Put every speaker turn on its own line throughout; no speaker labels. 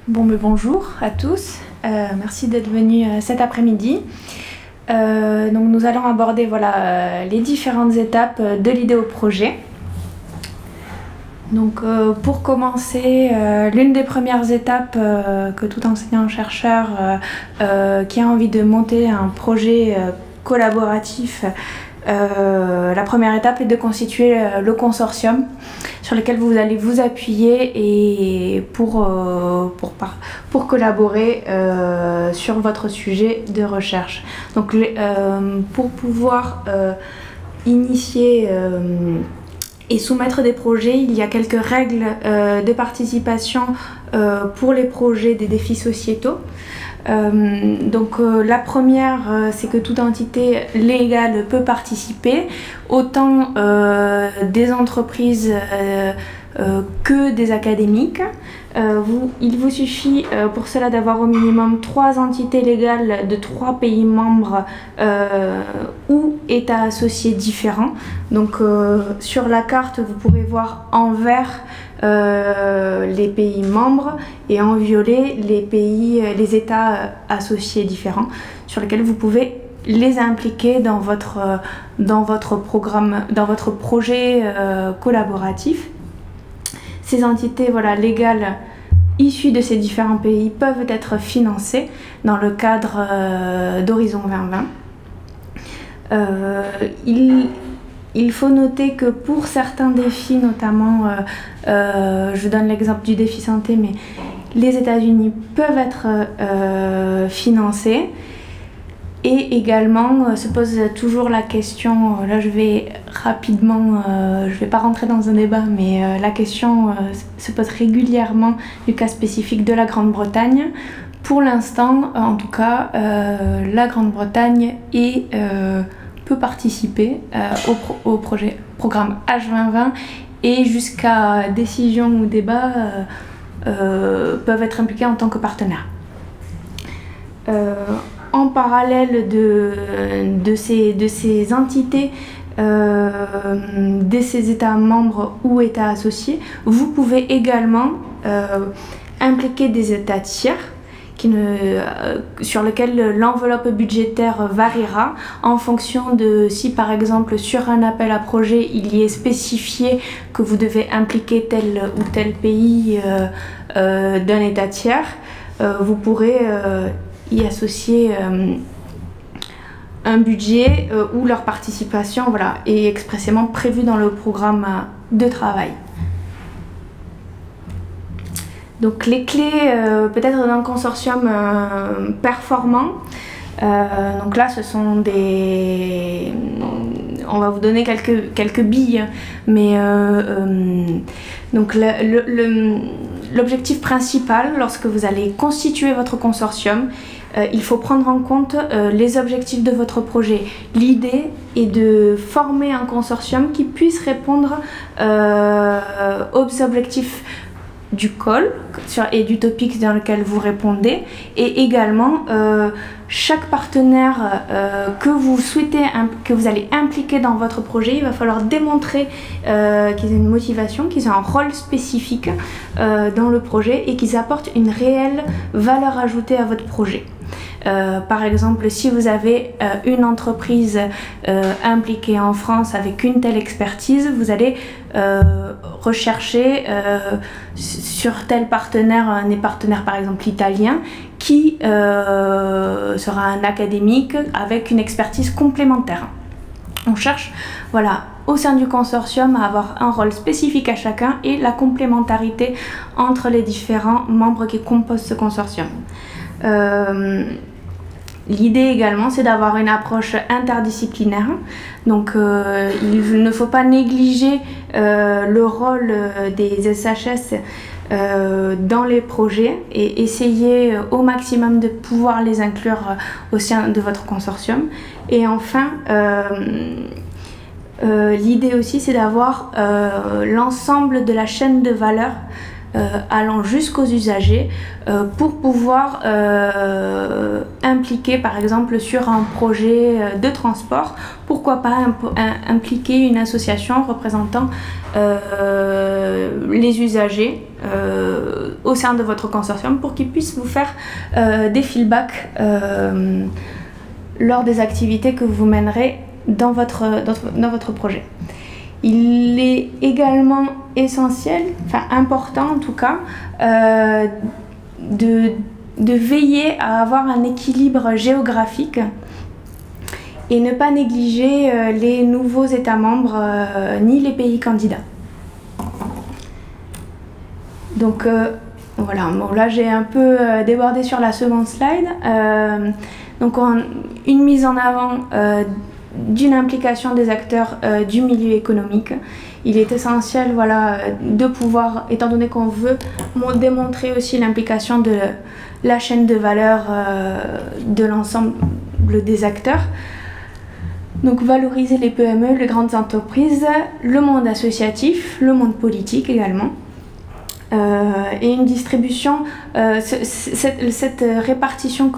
Bonjour à tous, merci d'être venus cet après-midi. Donc nous allons aborder les différentes étapes de l'idée au projet. Donc pour commencer, l'une des premières étapes que tout enseignant-chercheur qui a envie de monter un projet collaboratif, la première étape est de constituer le consortium sur lequel vous allez vous appuyer et pour collaborer sur votre sujet de recherche. Donc pour pouvoir initier et soumettre des projets, il y a quelques règles de participation pour les projets des défis sociétaux. La première, c'est que toute entité légale peut participer, autant des entreprises que des académiques. Il vous suffit pour cela d'avoir au minimum 3 entités légales de 3 pays membres ou États associés différents. Donc sur la carte, vous pourrez voir en vert les pays membres et en violet les États associés différents sur lesquels vous pouvez les impliquer dans votre programme, dans votre projet collaboratif. Ces entités légales issues de ces différents pays peuvent être financées dans le cadre d'Horizon 2020. Il faut noter que pour certains défis, notamment, je donne l'exemple du défi santé, mais les États-Unis peuvent être financés. Et également, se pose toujours la question, là je vais rapidement, je ne vais pas rentrer dans un débat, mais la question se pose régulièrement du cas spécifique de la Grande-Bretagne. Pour l'instant, en tout cas, la Grande-Bretagne peut participer au programme H2020 et jusqu'à décision ou débat peuvent être impliqués en tant que partenaires. En parallèle de ces entités, de ces États membres ou États associés, vous pouvez également impliquer des États tiers sur lesquels l'enveloppe budgétaire variera en fonction de si par exemple sur un appel à projet il y est spécifié que vous devez impliquer tel ou tel pays d'un État tiers, vous pourrez y associer un budget où leur participation est expressément prévue dans le programme de travail. Donc les clés peut-être d'un consortium performant, donc là ce sont des... On va vous donner quelques billes, mais donc l'objectif principal lorsque vous allez constituer votre consortium, il faut prendre en compte les objectifs de votre projet. L'idée est de former un consortium qui puisse répondre aux objectifs du call et du topic dans lequel vous répondez, et également chaque partenaire que vous allez impliquer dans votre projet, il va falloir démontrer qu'ils aient une motivation, qu'ils ont un rôle spécifique dans le projet et qu'ils apportent une réelle valeur ajoutée à votre projet. Par exemple, si vous avez une entreprise impliquée en France avec une telle expertise, vous allez rechercher sur tel partenaire, un partenaire par exemple italien, qui sera un académique avec une expertise complémentaire. On cherche au sein du consortium à avoir un rôle spécifique à chacun et la complémentarité entre les différents membres qui composent ce consortium. L'idée également, c'est d'avoir une approche interdisciplinaire. Donc il ne faut pas négliger le rôle des SHS dans les projets et essayer au maximum de pouvoir les inclure au sein de votre consortium. Et enfin, l'idée aussi, c'est d'avoir l'ensemble de la chaîne de valeur allant jusqu'aux usagers pour pouvoir impliquer par exemple sur un projet de transport, pourquoi pas impliquer une association représentant les usagers au sein de votre consortium pour qu'ils puissent vous faire des feedbacks lors des activités que vous mènerez dans votre projet. Il est également essentiel, enfin important en tout cas, de veiller à avoir un équilibre géographique et ne pas négliger les nouveaux États membres ni les pays candidats. Donc voilà, bon, là j'ai un peu débordé sur la seconde slide. Donc une mise en avant d'une implication des acteurs du milieu économique. Il est essentiel, voilà, de pouvoir, étant donné qu'on veut démontrer aussi l'implication de la chaîne de valeur de l'ensemble des acteurs. Donc valoriser les PME, les grandes entreprises, le monde associatif, le monde politique également. Et une distribution, cette répartition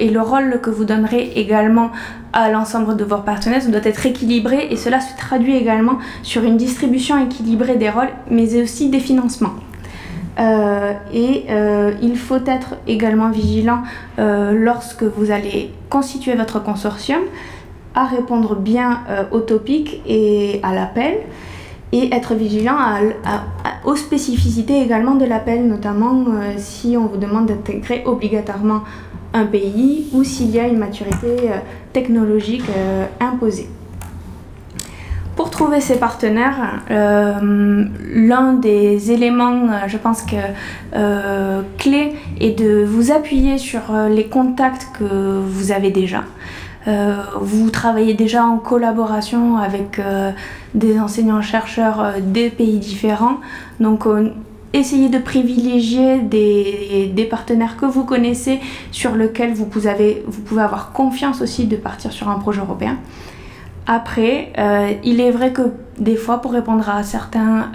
et le rôle que vous donnerez également à l'ensemble de vos partenaires doit être équilibré, et cela se traduit également sur une distribution équilibrée des rôles mais aussi des financements. Il faut être également vigilant lorsque vous allez constituer votre consortium à répondre bien aux topics et à l'appel, et être vigilant aux spécificités également de l'appel, notamment si on vous demande d'intégrer obligatoirement un pays ou s'il y a une maturité technologique imposée. Pour trouver ces partenaires, l'un des éléments, je pense que clé, est de vous appuyer sur les contacts que vous avez déjà. Vous travaillez déjà en collaboration avec des enseignants-chercheurs des pays différents, donc essayez de privilégier des partenaires que vous connaissez, sur lesquels vous pouvez avoir confiance aussi de partir sur un projet européen. Après, il est vrai que des fois, pour répondre à certains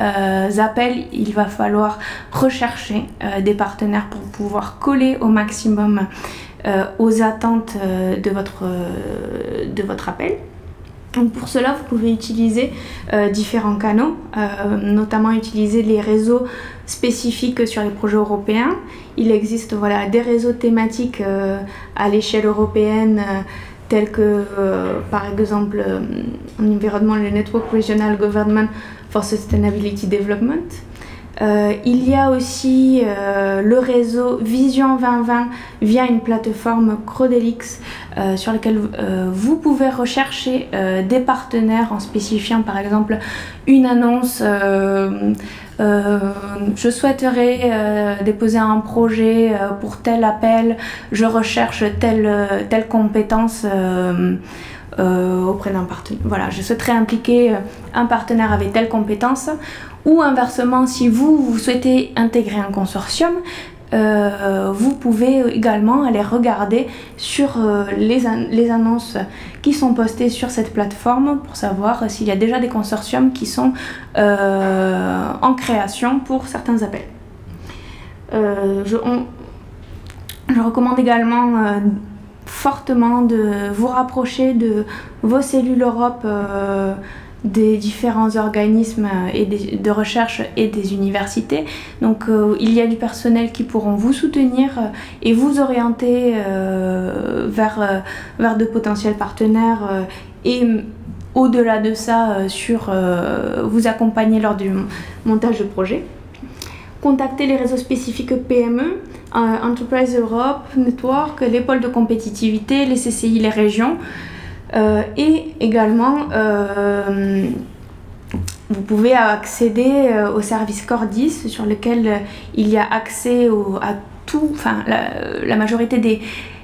appels, il va falloir rechercher des partenaires pour pouvoir coller au maximum aux attentes de votre appel. Donc pour cela, vous pouvez utiliser différents canaux, notamment utiliser les réseaux spécifiques sur les projets européens. Il existe, voilà, des réseaux thématiques à l'échelle européenne, tels que par exemple en environnement, le Network Regional Government for Sustainability Development. Il y a aussi le réseau Vision 2020 via une plateforme Crodelix sur laquelle vous pouvez rechercher des partenaires en spécifiant par exemple une annonce. Je souhaiterais déposer un projet pour tel appel, je recherche telle compétence auprès d'un partenaire. Voilà, je souhaiterais impliquer un partenaire avec telle compétence. Ou inversement, si vous souhaitez intégrer un consortium, vous pouvez également aller regarder sur les annonces qui sont postées sur cette plateforme pour savoir s'il y a déjà des consortiums qui sont en création pour certains appels. Je recommande également fortement de vous rapprocher de vos cellules Europe, des différents organismes de recherche et des universités. Donc il y a du personnel qui pourront vous soutenir et vous orienter vers de potentiels partenaires et au-delà de ça vous accompagner lors du montage de projet. Contactez les réseaux spécifiques PME, Enterprise Europe, Network, les pôles de compétitivité, les CCI, les régions. Et également, vous pouvez accéder au service Cordis sur lequel il y a accès à tout, enfin la majorité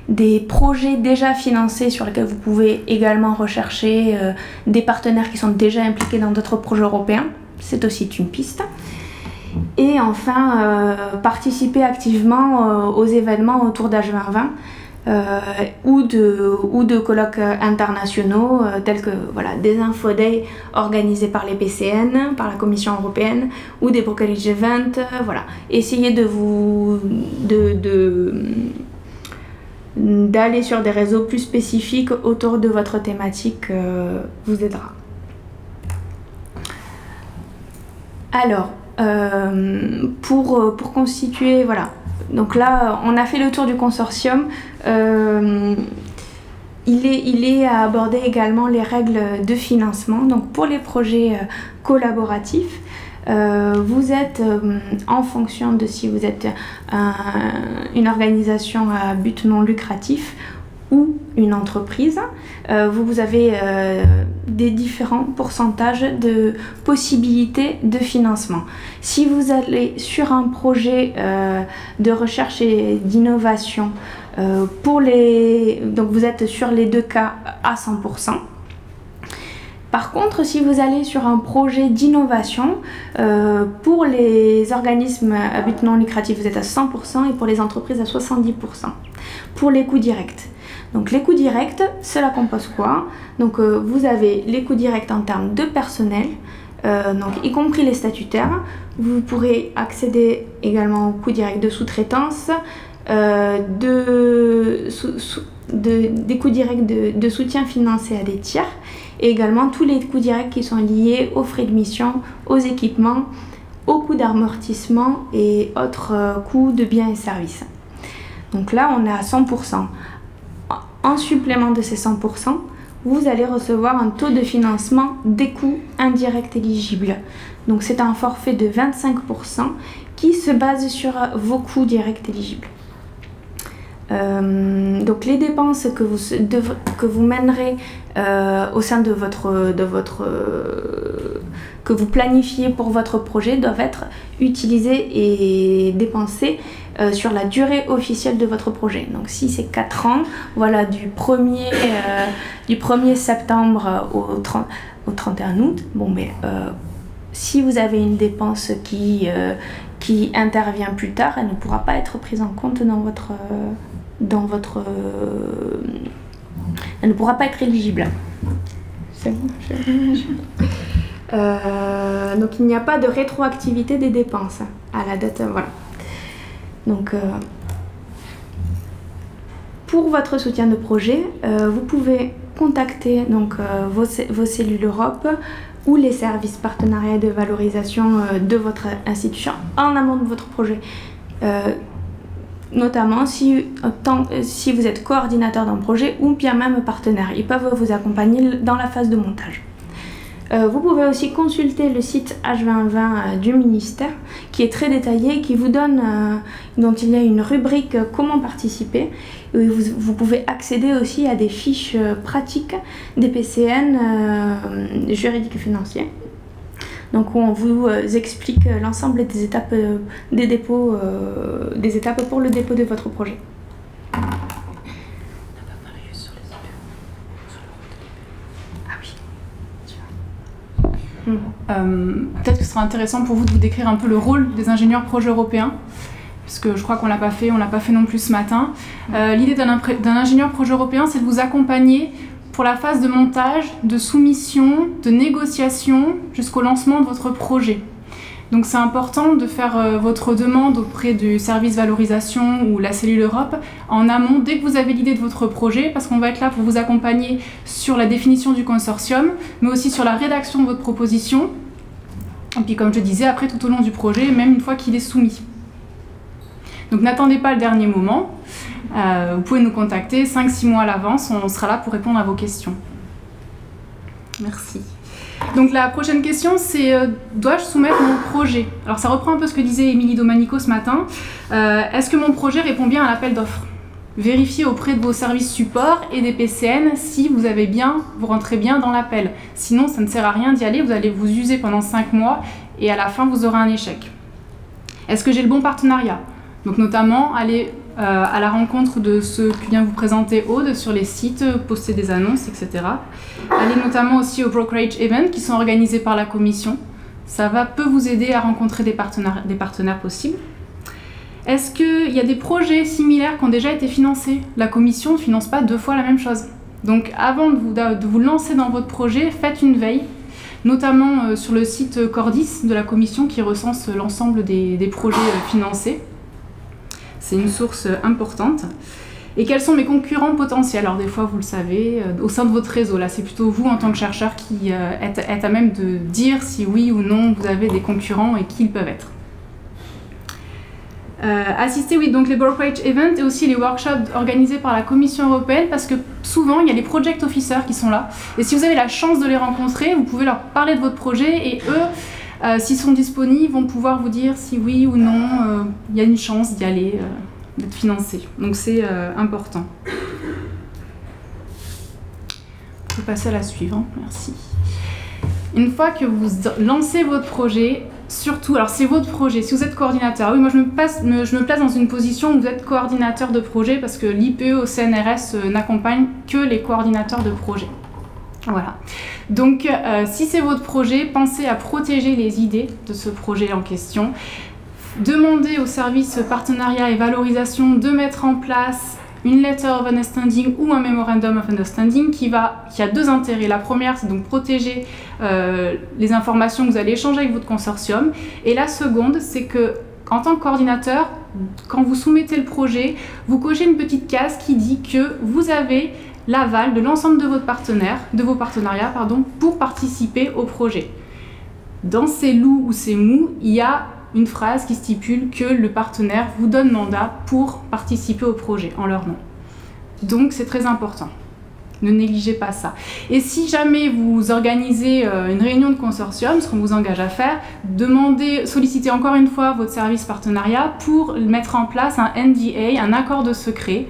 des projets déjà financés, sur lesquels vous pouvez également rechercher des partenaires qui sont déjà impliqués dans d'autres projets européens. C'est aussi une piste. Et enfin, participer activement aux événements autour d'H2020. Ou de colloques internationaux tels que voilà, des Info-Day organisés par les PCN, par la Commission européenne, ou des brokerage events. Voilà. Essayez d'aller sur des réseaux plus spécifiques autour de votre thématique vous aidera. Alors, pour constituer, voilà. Donc là, on a fait le tour du consortium. Il est à aborder également les règles de financement. Donc pour les projets collaboratifs, vous êtes en fonction de si vous êtes une organisation à but non lucratif ou une entreprise, vous avez des différents pourcentages de possibilités de financement. Si vous allez sur un projet de recherche et d'innovation, donc vous êtes sur les deux cas à 100%. Par contre, si vous allez sur un projet d'innovation, pour les organismes à but non lucratif, vous êtes à 100% et pour les entreprises à 70%. Pour les coûts directs. Donc les coûts directs, cela compose quoi? Donc vous avez les coûts directs en termes de personnel, donc y compris les statutaires. Vous pourrez accéder également aux coûts directs de sous-traitance, des coûts directs de soutien financier à des tiers, et également tous les coûts directs qui sont liés aux frais de mission, aux équipements, aux coûts d'amortissement et autres coûts de biens et services. Donc là, on est à 100%. En supplément de ces 100%, vous allez recevoir un taux de financement des coûts indirects éligibles. Donc c'est un forfait de 25% qui se base sur vos coûts directs éligibles. Donc les dépenses que vous mènerez au sein que vous planifiez pour votre projet doivent être utilisées et dépensées sur la durée officielle de votre projet. Donc si c'est 4 ans, voilà, du 1er septembre au 31 août, bon, mais si vous avez une dépense qui intervient plus tard, elle ne pourra pas être prise en compte elle ne pourra pas être éligible. C'est bon, donc il n'y a pas de rétroactivité des dépenses à la date, voilà. Donc pour votre soutien de projet, vous pouvez contacter donc vos cellules Europe ou les services partenariats de valorisation de votre institution en amont de votre projet. Notamment si vous êtes coordinateur d'un projet ou bien même partenaire. Ils peuvent vous accompagner dans la phase de montage. Vous pouvez aussi consulter le site H2020 du ministère qui est très détaillé, qui vous donne, dont il y a une rubrique comment participer. Vous pouvez accéder aussi à des fiches pratiques des PCN juridiques et financiers. Donc on vous explique l'ensemble des étapes des étapes pour le dépôt de votre projet.
Peut-être que ce sera intéressant pour vous de vous décrire un peu le rôle des ingénieurs projets européens, parce que je crois qu'on l'a pas fait non plus ce matin. L'idée d'un ingénieur projet européen, c'est de vous accompagner pour la phase de montage, de soumission, de négociation, jusqu'au lancement de votre projet. Donc c'est important de faire votre demande auprès du service valorisation ou la cellule Europe en amont dès que vous avez l'idée de votre projet, parce qu'on va être là pour vous accompagner sur la définition du consortium, mais aussi sur la rédaction de votre proposition. Et puis comme je disais, après tout au long du projet, même une fois qu'il est soumis. Donc n'attendez pas le dernier moment, vous pouvez nous contacter 5-6 mois à l'avance, on sera là pour répondre à vos questions. Merci. Donc la prochaine question, c'est dois-je soumettre mon projet? Alors ça reprend un peu ce que disait Émilie Domanico ce matin. Est-ce que mon projet répond bien à l'appel d'offres? Vérifiez auprès de vos services support et des PCN si vous rentrez bien dans l'appel. Sinon, ça ne sert à rien d'y aller, vous allez vous user pendant 5 mois et à la fin, vous aurez un échec. Est-ce que j'ai le bon partenariat? Donc notamment, aller à la rencontre de ceux qui viennent vous présenter Aude sur les sites, poster des annonces, etc. Allez notamment aussi aux brokerage events qui sont organisés par la commission. Ça peut vous aider à rencontrer des partenaires possibles. Est-ce qu'il y a des projets similaires qui ont déjà été financés? La commission ne finance pas 2 fois la même chose. Donc avant de vous lancer dans votre projet, faites une veille, notamment sur le site Cordis de la commission qui recense l'ensemble des projets financés. C'est une source importante. Et quels sont mes concurrents potentiels? Alors des fois, vous le savez, au sein de votre réseau, là c'est plutôt vous en tant que chercheur qui êtes à même de dire si oui ou non vous avez des concurrents et qui ils peuvent être. Assister, oui, donc les brokerage events et aussi les workshops organisés par la Commission européenne, parce que souvent il y a les project officers qui sont là, et si vous avez la chance de les rencontrer, vous pouvez leur parler de votre projet, et eux, s'ils sont disponibles, vont pouvoir vous dire si oui ou non il y a une chance d'y aller, d'être financé. Donc c'est important. On peut passer à la suivante, merci. Une fois que vous lancez votre projet, surtout, alors c'est votre projet, si vous êtes coordinateur, oui, moi je me place dans une position où vous êtes coordinateur de projet parce que l'IPE au CNRS n'accompagne que les coordinateurs de projet. Voilà. Donc si c'est votre projet, pensez à protéger les idées de ce projet en question. Demandez au service partenariat et valorisation de mettre en place une letter of understanding ou un memorandum of understanding qui a deux intérêts. La première, c'est donc protéger les informations que vous allez échanger avec votre consortium. Et la seconde, c'est que en tant que coordinateur, quand vous soumettez le projet, vous cochez une petite case qui dit que vous avez l'aval de l'ensemble de vos partenariats, pour participer au projet. Dans ces loups ou ces mous, il y a une phrase qui stipule que le partenaire vous donne mandat pour participer au projet en leur nom. Donc c'est très important. Ne négligez pas ça. Et si jamais vous organisez une réunion de consortium, ce qu'on vous engage à faire, sollicitez encore une fois votre service partenariat pour mettre en place un NDA, un accord de secret.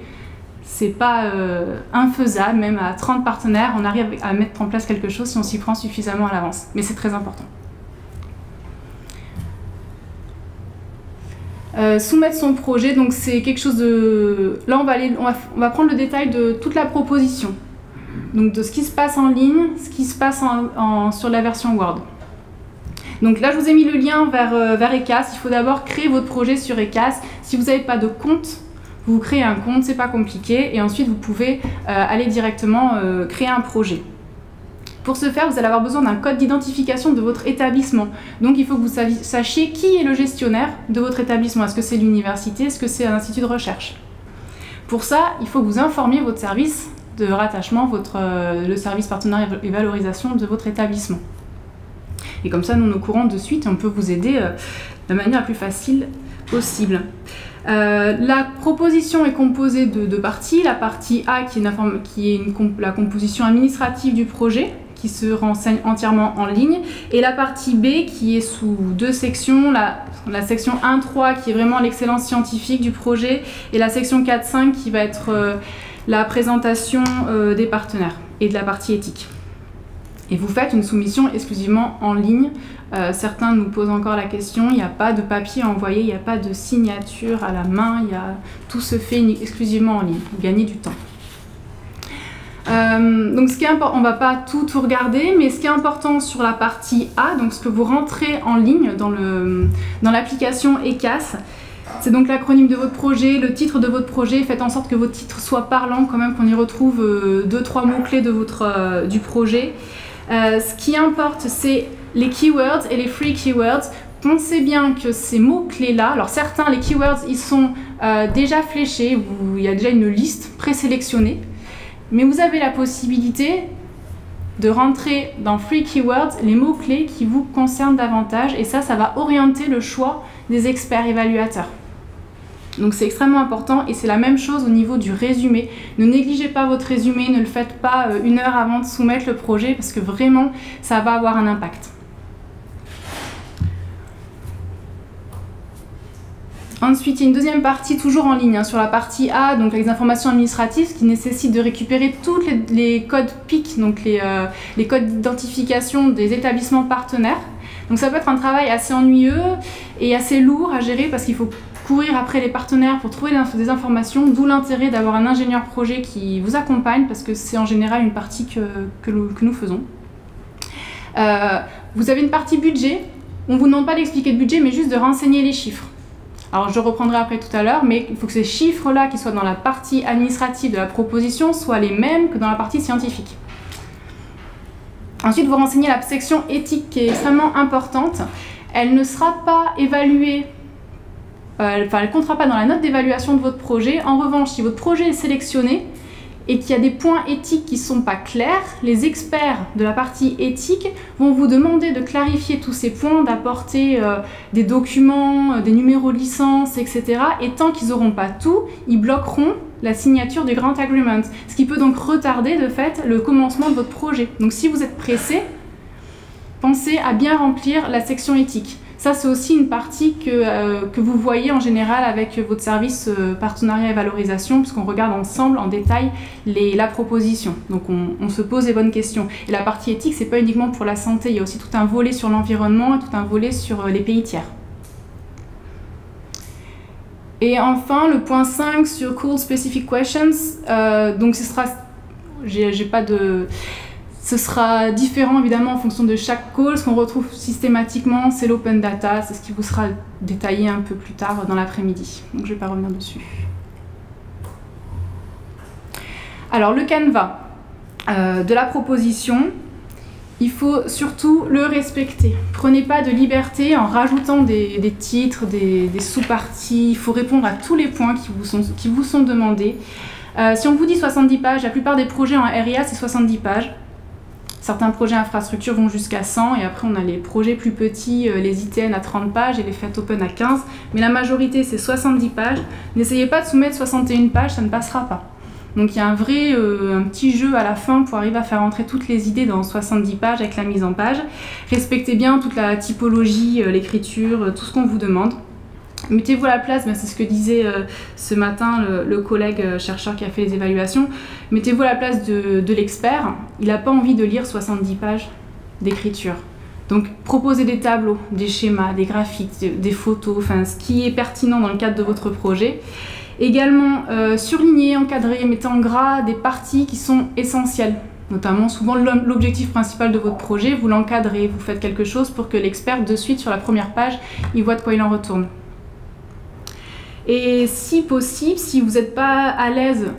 C'est pas infaisable, même à 30 partenaires, on arrive à mettre en place quelque chose si on s'y prend suffisamment à l'avance. Mais c'est très important. Soumettre son projet, donc c'est quelque chose de... Là, on va prendre le détail de toute la proposition. Donc de ce qui se passe en ligne, ce qui se passe sur la version Word. Donc là, je vous ai mis le lien vers ECAS. Il faut d'abord créer votre projet sur ECAS. Si vous n'avez pas de compte, vous créez un compte, c'est pas compliqué. Et ensuite, vous pouvez aller directement créer un projet. Pour ce faire, vous allez avoir besoin d'un code d'identification de votre établissement. Donc il faut que vous sachiez qui est le gestionnaire de votre établissement. Est-ce que c'est l'université? Est-ce que c'est un institut de recherche? Pour ça, il faut que vous informiez votre service de rattachement, le service partenariat et valorisation de votre établissement. Et comme ça, nous, on est au courant de suite et on peut vous aider de la manière la plus facile possible. La proposition est composée de deux parties. La partie A qui est la composition administrative du projet, qui se renseigne entièrement en ligne, et la partie B qui est sous deux sections, la section 1.3 qui est vraiment l'excellence scientifique du projet, et la section 4.5 qui va être la présentation des partenaires et de la partie éthique. Et vous faites une soumission exclusivement en ligne. Certains nous posent encore la question, il n'y a pas de papier à envoyer, il n'y a pas de signature à la main, tout se fait exclusivement en ligne, vous gagnez du temps. Donc ce qui est important, on ne va pas tout regarder, mais ce qui est important sur la partie A, donc ce que vous rentrez en ligne dans l'application ECAS, c'est donc l'acronyme de votre projet, le titre de votre projet. Faites en sorte que votre titre soit parlant, quand même qu'on y retrouve 2-3 mots-clés du projet. Ce qui importe, c'est les keywords et les free keywords. Pensez bien que ces mots-clés-là, alors certains, les keywords, ils sont déjà fléchés, il y a déjà une liste présélectionnée, mais vous avez la possibilité de rentrer dans free keywords les mots-clés qui vous concernent davantage, et ça va orienter le choix des experts évaluateurs. Donc c'est extrêmement important, et c'est la même chose au niveau du résumé. Ne négligez pas votre résumé, ne le faites pas 1 heure avant de soumettre le projet, parce que vraiment ça va avoir un impact. Ensuite, il y a une deuxième partie, toujours en ligne, sur la partie A, donc les informations administratives, qui nécessite de récupérer tous les codes PIC, donc les codes d'identification des établissements partenaires. Donc ça peut être un travail assez ennuyeux et assez lourd à gérer, parce qu'il faut courir après les partenaires pour trouver des informations, d'où l'intérêt d'avoir un ingénieur projet qui vous accompagne, parce que c'est en général une partie que nous faisons. Vous avez une partie budget, on ne vous demande pas d'expliquer le budget, mais juste de renseigner les chiffres. Alors je reprendrai après tout à l'heure, mais il faut que ces chiffres-là qui soient dans la partie administrative de la proposition soient les mêmes que dans la partie scientifique. Ensuite, vous renseignez la section éthique qui est extrêmement importante. Elle ne sera pas évaluée elle ne comptera pas dans la note d'évaluation de votre projet. En revanche, si votre projet est sélectionné et qu'il y a des points éthiques qui ne sont pas clairs, les experts de la partie éthique vont vous demander de clarifier tous ces points, d'apporter des documents, des numéros de licence, etc. Et tant qu'ils n'auront pas tout, ils bloqueront la signature du Grant Agreement, ce qui peut donc retarder de fait le commencement de votre projet. Donc si vous êtes pressé, pensez à bien remplir la section éthique. Ça, c'est aussi une partie que vous voyez en général avec votre service partenariat et valorisation, puisqu'on regarde ensemble en détail la proposition. Donc on se pose les bonnes questions. Et la partie éthique, c'est pas uniquement pour la santé, il y a aussi tout un volet sur l'environnement et tout un volet sur les pays tiers. Et enfin, le point 5 sur Cool Specific Questions, donc ce sera différent évidemment en fonction de chaque call. Ce qu'on retrouve systématiquement, c'est l'open data, c'est ce qui vous sera détaillé un peu plus tard dans l'après-midi. Donc je ne vais pas revenir dessus. Alors le canevas de la proposition, il faut surtout le respecter. Prenez pas de liberté en rajoutant des titres, des sous-parties. Il faut répondre à tous les points qui vous sont demandés. Si on vous dit 70 pages, la plupart des projets en RIA, c'est 70 pages. Certains projets infrastructure vont jusqu'à 100 et après on a les projets plus petits, les ITN à 30 pages et les FET Open à 15. Mais la majorité c'est 70 pages. N'essayez pas de soumettre 61 pages, ça ne passera pas. Donc il y a un petit jeu à la fin pour arriver à faire entrer toutes les idées dans 70 pages avec la mise en page. Respectez bien toute la typologie, l'écriture, tout ce qu'on vous demande. Mettez-vous à la place, c'est ce que disait ce matin le collègue chercheur qui a fait les évaluations, mettez-vous à la place de l'expert, il n'a pas envie de lire 70 pages d'écriture. Donc proposez des tableaux, des schémas, des graphiques, des photos, enfin ce qui est pertinent dans le cadre de votre projet. Également surlignez, encadrez, mettez en gras des parties qui sont essentielles. Notamment, souvent l'objectif principal de votre projet, vous l'encadrez, vous faites quelque chose pour que l'expert de suite sur la première page, il voit de quoi il en retourne. Et si possible, si vous n'êtes pas à l'aise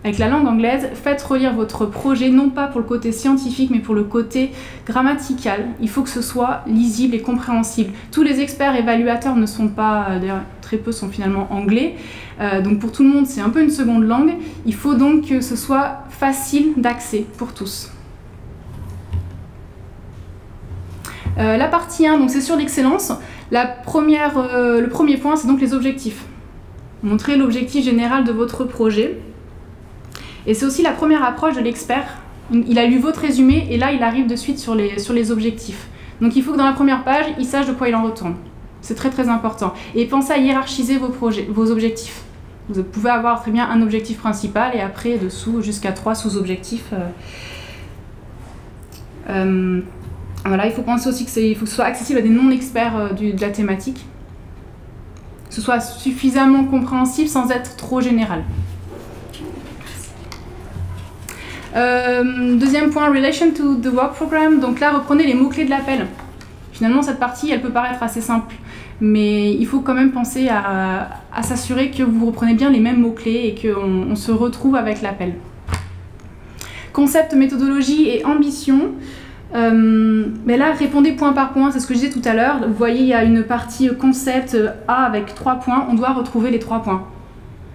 avec la langue anglaise, faites relire votre projet, non pas pour le côté scientifique, mais pour le côté grammatical. Il faut que ce soit lisible et compréhensible. Tous les experts évaluateurs ne sont pas, d'ailleurs très peu sont finalement anglais, donc pour tout le monde c'est un peu une seconde langue. Il faut donc que ce soit facile d'accès pour tous. La partie 1, donc c'est sur l'excellence. Le premier point, c'est donc les objectifs. Montrer l'objectif général de votre projet. Et c'est aussi la première approche de l'expert. Il a lu votre résumé et là, il arrive de suite sur les objectifs. Donc il faut que dans la première page, il sache de quoi il en retourne. C'est très très important. Et pensez à hiérarchiser vos objectifs. Vous pouvez avoir très bien un objectif principal et après, dessous, jusqu'à 3 sous-objectifs. Voilà, il faut penser aussi qu'il faut que ce soit accessible à des non-experts de la thématique. Que ce soit suffisamment compréhensible sans être trop général. Deuxième point, relation to the work program. Donc là, reprenez les mots-clés de l'appel. Finalement, cette partie, elle peut paraître assez simple, mais il faut quand même penser à s'assurer que vous reprenez bien les mêmes mots-clés et qu'on se retrouve avec l'appel. Concept, méthodologie et ambition. Mais là, répondez point par point, c'est ce que je disais tout à l'heure. Vous voyez, il y a une partie concept A avec 3 points, on doit retrouver les 3 points.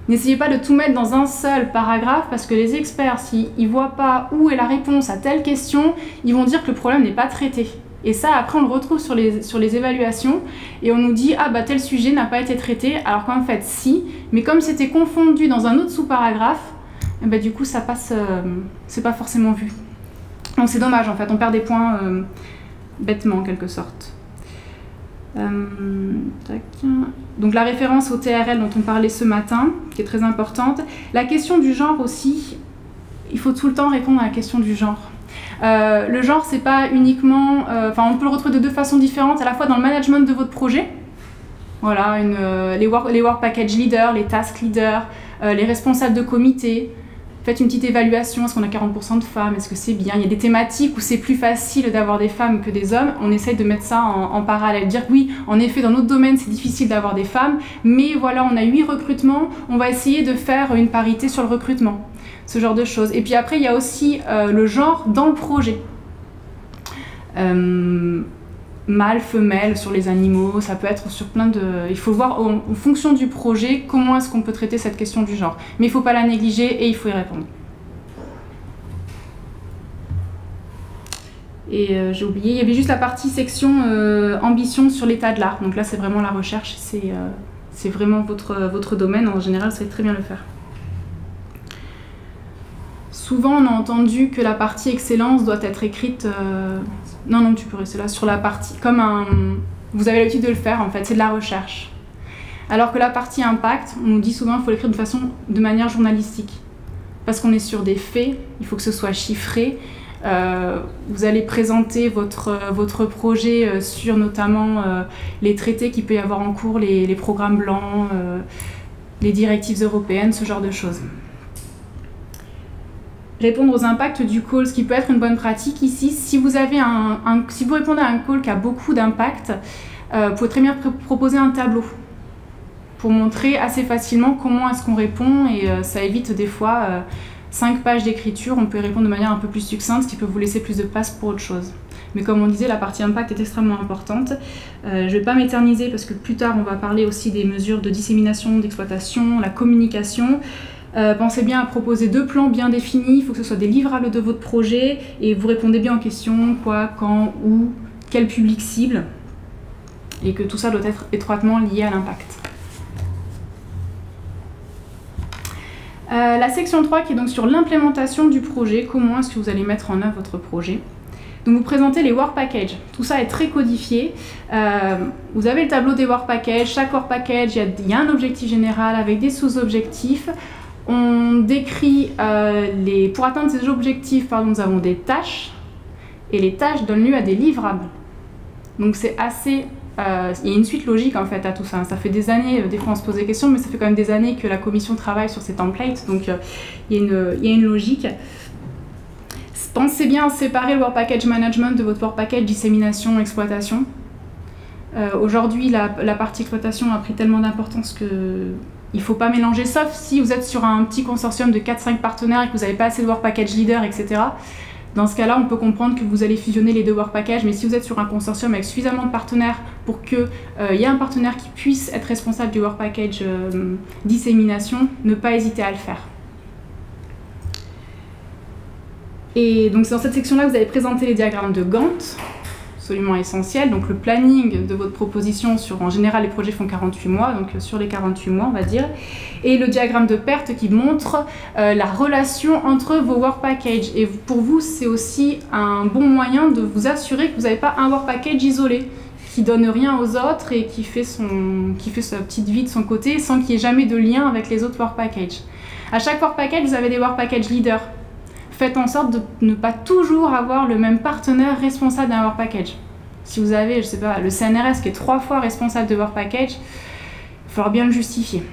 N'essayez pas de tout mettre dans un seul paragraphe parce que les experts, s'ils ne voient pas où est la réponse à telle question, ils vont dire que le problème n'est pas traité. Et ça, après, on le retrouve sur les évaluations et on nous dit « Ah, bah tel sujet n'a pas été traité », alors qu'en fait, si, mais comme c'était confondu dans un autre sous-paragraphe, bah, du coup, ça passe, c'est pas forcément vu. Donc c'est dommage en fait, on perd des points bêtement en quelque sorte. Donc la référence au TRL dont on parlait ce matin, qui est très importante. La question du genre aussi, il faut tout le temps répondre à la question du genre. Le genre c'est pas uniquement, on peut le retrouver de 2 façons différentes, à la fois dans le management de votre projet. Voilà, les work package leaders, les task leaders, les responsables de comité. Faites une petite évaluation, est-ce qu'on a 40% de femmes, est-ce que c'est bien? Il y a des thématiques où c'est plus facile d'avoir des femmes que des hommes, on essaye de mettre ça en parallèle, dire oui, en effet dans notre domaine c'est difficile d'avoir des femmes, mais voilà, on a 8 recrutements, on va essayer de faire une parité sur le recrutement, ce genre de choses. Et puis après il y a aussi le genre dans le projet. mâle, femelle sur les animaux, ça peut être sur plein de... Il faut voir en fonction du projet comment est-ce qu'on peut traiter cette question du genre. Mais il ne faut pas la négliger et il faut y répondre. Et j'ai oublié, il y avait juste la partie section ambition sur l'état de l'art. Donc là c'est vraiment la recherche, c'est vraiment votre domaine, en général vous savez très bien le faire. Souvent on a entendu que la partie excellence doit être écrite... Non, tu peux rester là, sur la partie, comme un... Vous avez l'habitude de le faire en fait, c'est de la recherche. Alors que la partie impact, on nous dit souvent qu'il faut l'écrire de manière journalistique. Parce qu'on est sur des faits, il faut que ce soit chiffré. Vous allez présenter votre projet sur notamment les traités qu'il peut y avoir en cours, les programmes blancs, les directives européennes, ce genre de choses. Répondre aux impacts du call, ce qui peut être une bonne pratique ici. Si vous répondez à un call qui a beaucoup d'impact, vous pouvez très bien proposer un tableau pour montrer assez facilement comment est-ce qu'on répond et ça évite des fois 5 pages d'écriture, on peut y répondre de manière un peu plus succincte, ce qui peut vous laisser plus de place pour autre chose. Mais comme on disait, la partie impact est extrêmement importante. Je ne vais pas m'éterniser parce que plus tard on va parler aussi des mesures de dissémination, d'exploitation, la communication. Pensez bien à proposer 2 plans bien définis, il faut que ce soit des livrables de votre projet et vous répondez bien aux questions, quoi, quand, où, quel public cible et que tout ça doit être étroitement lié à l'impact. La section 3 qui est donc sur l'implémentation du projet, comment est-ce que vous allez mettre en œuvre votre projet. Donc vous présentez les work packages, tout ça est très codifié. Vous avez le tableau des work packages, chaque work package, il y a un objectif général avec des sous-objectifs. On décrit pour atteindre ces objectifs, nous avons des tâches et les tâches donnent lieu à des livrables. Donc c'est assez... il y a une suite logique en fait à tout ça. Ça fait des années, des fois on se pose des questions, mais ça fait quand même des années que la commission travaille sur ces templates, donc il y a une logique. Pensez bien à séparer le Work Package Management de votre Work Package Dissémination, Exploitation. Aujourd'hui, la partie exploitation a pris tellement d'importance que il ne faut pas mélanger, sauf si vous êtes sur un petit consortium de 4-5 partenaires et que vous n'avez pas assez de Work Package Leader, etc. Dans ce cas-là, on peut comprendre que vous allez fusionner les 2 Work Packages, mais si vous êtes sur un consortium avec suffisamment de partenaires pour qu'il y ait un partenaire qui puisse être responsable du Work Package Dissémination, ne pas hésiter à le faire. Et donc c'est dans cette section-là que vous allez présenter les diagrammes de Gantt, absolument essentiel. Donc le planning de votre proposition, en général les projets font 48 mois, donc sur les 48 mois on va dire. Et le diagramme de perte qui montre la relation entre vos work packages. Et pour vous c'est aussi un bon moyen de vous assurer que vous n'avez pas un work package isolé, qui donne rien aux autres et qui fait sa petite vie de son côté sans qu'il n'y ait jamais de lien avec les autres work packages. À chaque work package vous avez des work package leaders. Faites en sorte de ne pas toujours avoir le même partenaire responsable d'un work package. Si vous avez, je sais pas, le CNRS qui est 3 fois responsable de work package, il faudra bien le justifier.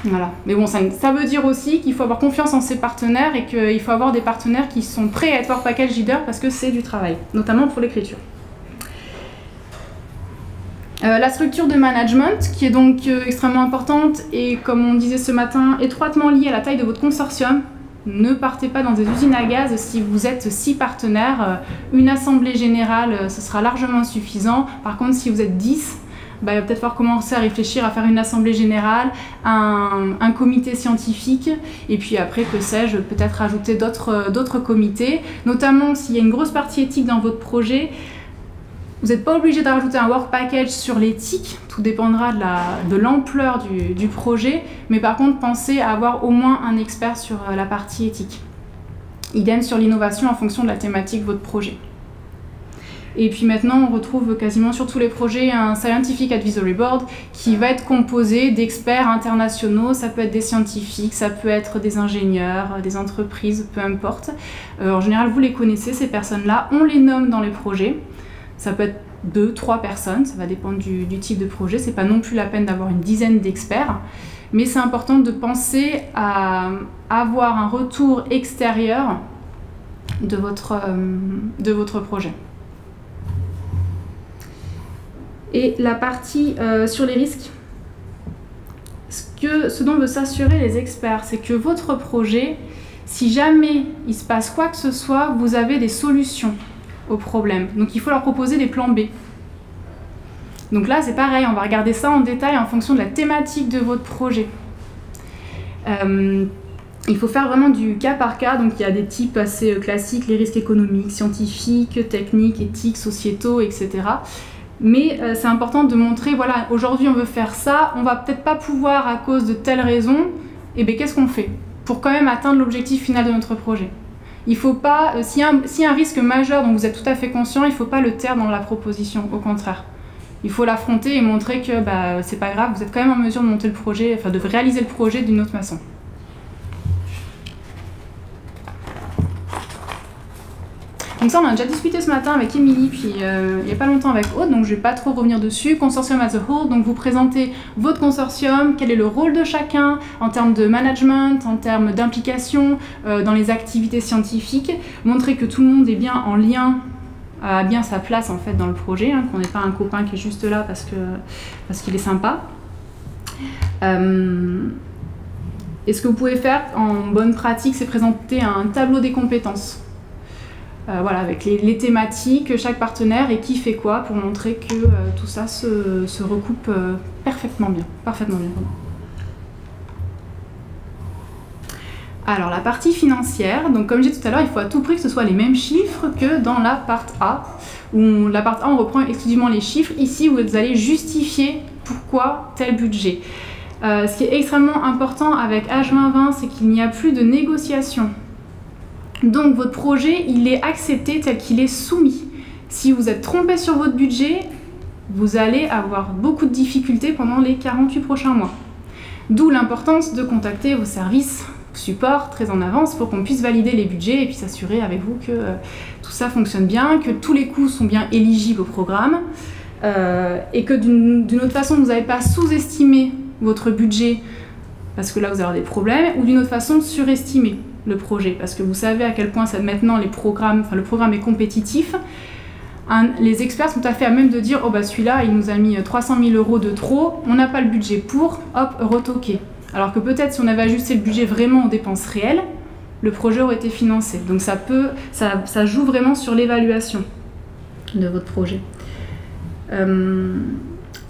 Voilà. Mais bon, ça veut dire aussi qu'il faut avoir confiance en ses partenaires et qu'il faut avoir des partenaires qui sont prêts à être work package leader parce que c'est du travail, notamment pour l'écriture. La structure de management qui est donc extrêmement importante et comme on disait ce matin, étroitement liée à la taille de votre consortium. Ne partez pas dans des usines à gaz si vous êtes 6 partenaires. Une assemblée générale, ce sera largement suffisant. Par contre, si vous êtes 10, il va peut-être falloir commencer à réfléchir à faire une assemblée générale, un comité scientifique, et puis après, que sais-je, peut-être rajouter d'autres comités. Notamment, s'il y a une grosse partie éthique dans votre projet, vous n'êtes pas obligé de rajouter un work package sur l'éthique, tout dépendra de l'ampleur du projet, mais par contre pensez à avoir au moins un expert sur la partie éthique. Idem sur l'innovation en fonction de la thématique de votre projet. Et puis maintenant on retrouve quasiment sur tous les projets un Scientific Advisory Board qui va être composé d'experts internationaux, ça peut être des scientifiques, ça peut être des ingénieurs, des entreprises, peu importe. En général vous les connaissez ces personnes-là, on les nomme dans les projets. Ça peut être 2-3 personnes, ça va dépendre du type de projet. C'est pas non plus la peine d'avoir une dizaine d'experts, mais c'est important de penser à avoir un retour extérieur de votre projet. Et la partie sur les risques, ce dont veut s'assurer les experts, c'est que votre projet, si jamais il se passe quoi que ce soit, vous avez des solutions au problème. Donc il faut leur proposer des plans B. Donc là, c'est pareil, on va regarder ça en détail en fonction de la thématique de votre projet. Il faut faire vraiment du cas par cas, donc il y a des types assez classiques, les risques économiques, scientifiques, techniques, éthiques, sociétaux, etc. Mais c'est important de montrer, voilà, aujourd'hui on veut faire ça, on va peut-être pas pouvoir à cause de telle raison, et bien qu'est-ce qu'on fait pour quand même atteindre l'objectif final de notre projet? Il faut pas, s'il y a un risque majeur dont vous êtes tout à fait conscient, il ne faut pas le taire dans la proposition, au contraire. Il faut l'affronter et montrer que c'est pas grave, vous êtes quand même en mesure de monter le projet, enfin de réaliser le projet d'une autre façon. Donc ça, on a déjà discuté ce matin avec Émilie, puis il n'y a pas longtemps avec Aude, donc je ne vais pas trop revenir dessus. Consortium as a whole, donc vous présentez votre consortium, quel est le rôle de chacun en termes de management, en termes d'implication dans les activités scientifiques, montrer que tout le monde est bien en lien, a bien sa place en fait dans le projet, qu'on n'est pas un copain qui est juste là parce qu'il est sympa. Et ce que vous pouvez faire en bonne pratique, c'est présenter un tableau des compétences. Voilà, avec les thématiques, chaque partenaire et qui fait quoi pour montrer que tout ça se recoupe parfaitement bien. Alors la partie financière, donc comme j'ai dit tout à l'heure, il faut à tout prix que ce soit les mêmes chiffres que dans la part A, où la part A on reprend exclusivement les chiffres. Ici vous allez justifier pourquoi tel budget. Ce qui est extrêmement important avec H2020, c'est qu'il n'y a plus de négociation. Donc votre projet, il est accepté tel qu'il est soumis. Si vous êtes trompé sur votre budget, vous allez avoir beaucoup de difficultés pendant les 48 prochains mois. D'où l'importance de contacter vos services support très en avance pour qu'on puisse valider les budgets et puis s'assurer avec vous que tout ça fonctionne bien, que tous les coûts sont bien éligibles au programme et que d'une autre façon, vous n'avez pas sous-estimé votre budget parce que là, vous allez avoir des problèmes, ou d'une autre façon, surestimé le projet, parce que vous savez à quel point maintenant le programme est compétitif. Les experts sont tout à fait à même de dire « Oh bah celui-là, il nous a mis 300 000 € de trop, on n'a pas le budget pour, hop, retoquer ». Alors que peut-être si on avait ajusté le budget vraiment aux dépenses réelles, le projet aurait été financé. Donc ça joue vraiment sur l'évaluation de votre projet.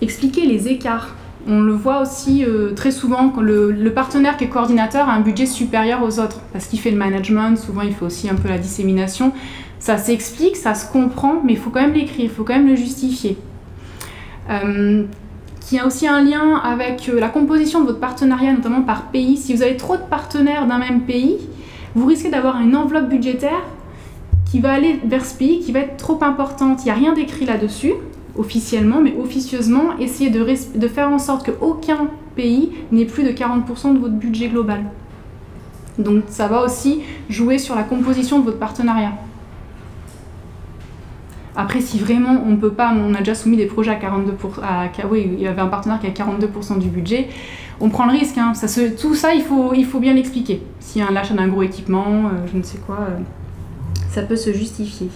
Expliquer les écarts. On le voit aussi très souvent quand le partenaire qui est coordinateur a un budget supérieur aux autres, parce qu'il fait le management, souvent il fait aussi un peu la dissémination. Ça s'explique, ça se comprend, mais il faut quand même l'écrire, il faut quand même le justifier. Qui a aussi un lien avec la composition de votre partenariat, notamment par pays. Si vous avez trop de partenaires d'un même pays, vous risquez d'avoir une enveloppe budgétaire qui va aller vers ce pays, qui va être trop importante. Il n'y a rien d'écrit là-dessus, officiellement, mais officieusement, essayez de faire en sorte qu'aucun pays n'ait plus de 40% de votre budget global. Donc ça va aussi jouer sur la composition de votre partenariat. Après, si vraiment on ne peut pas, on a déjà soumis des projets à 42%, oui, il y avait un partenaire qui a 42% du budget, on prend le risque. Tout ça, il faut bien l'expliquer. S'il y a l'achat d'un gros équipement, je ne sais quoi, ça peut se justifier.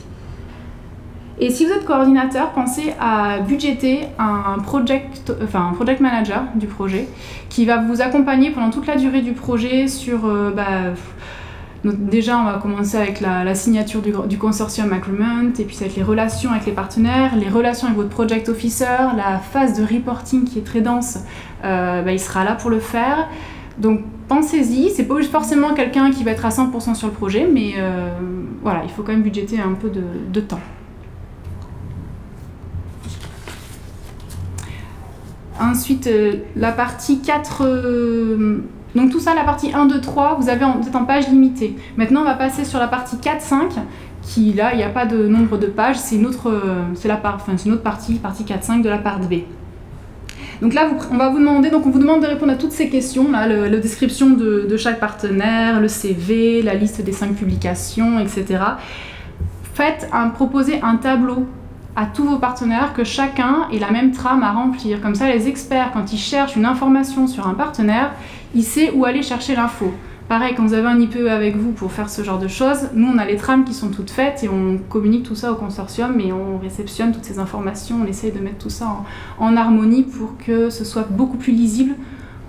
Et si vous êtes coordinateur, pensez à budgéter un project manager du projet qui va vous accompagner pendant toute la durée du projet sur... déjà, on va commencer avec la signature du consortium agreement, et puis avec les relations avec les partenaires, les relations avec votre project officer, la phase de reporting qui est très dense, il sera là pour le faire. Donc pensez-y, c'est pas forcément quelqu'un qui va être à 100% sur le projet, mais voilà, il faut quand même budgéter un peu de temps. Ensuite, la partie 4... donc tout ça, la partie 1, 2, 3, vous êtes en page limitée. Maintenant, on va passer sur la partie 4, 5, qui là, il n'y a pas de nombre de pages, c'est une autre partie 4, 5 de la part B. Donc là, on vous demande de répondre à toutes ces questions, là, la description de chaque partenaire, le CV, la liste des 5 publications, etc. Proposez un tableau à tous vos partenaires, que chacun ait la même trame à remplir. Comme ça, les experts, quand ils cherchent une information sur un partenaire, ils savent où aller chercher l'info. Pareil, quand vous avez un IPE avec vous pour faire ce genre de choses, nous, on a les trames qui sont toutes faites et on communique tout ça au consortium et on réceptionne toutes ces informations, on essaye de mettre tout ça en harmonie pour que ce soit beaucoup plus lisible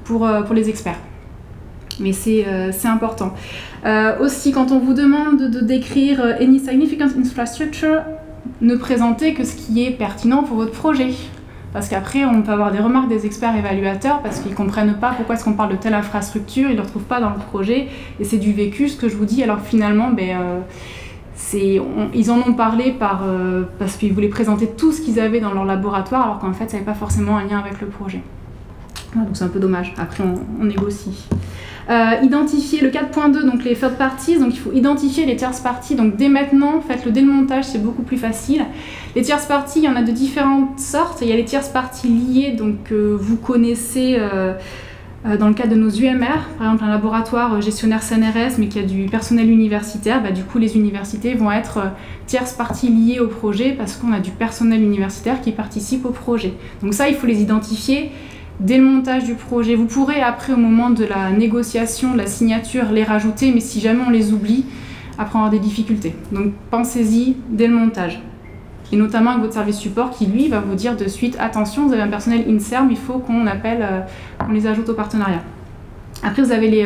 pour les experts. Mais c'est important. Aussi, quand on vous demande de décrire « Any significant infrastructure », ne présentez que ce qui est pertinent pour votre projet. Parce qu'après, on peut avoir des remarques des experts évaluateurs parce qu'ils ne comprennent pas pourquoi est-ce qu'on parle de telle infrastructure, ils ne le retrouvent pas dans le projet, et c'est du vécu, ce que je vous dis, alors finalement, ils en ont parlé parce qu'ils voulaient présenter tout ce qu'ils avaient dans leur laboratoire, alors qu'en fait, ça n'avait pas forcément un lien avec le projet. Donc c'est un peu dommage, après on négocie. Identifier le 4.2, donc les third parties, donc il faut identifier les tierces parties, donc dès maintenant, faites-le dès le montage, c'est beaucoup plus facile. Les tierces parties, il y en a de différentes sortes, il y a les tierces parties liées, donc vous connaissez dans le cadre de nos UMR, par exemple un laboratoire gestionnaire CNRS, mais qui a du personnel universitaire, du coup les universités vont être tierces parties liées au projet parce qu'on a du personnel universitaire qui participe au projet. Donc ça, il faut les identifier dès le montage du projet. Vous pourrez après, au moment de la négociation, de la signature, les rajouter, mais si jamais on les oublie, après on aura des difficultés. Donc pensez-y dès le montage. Et notamment avec votre service support qui, lui, va vous dire de suite, attention, vous avez un personnel INSERM, il faut qu'on qu'on les ajoute au partenariat. Après, vous avez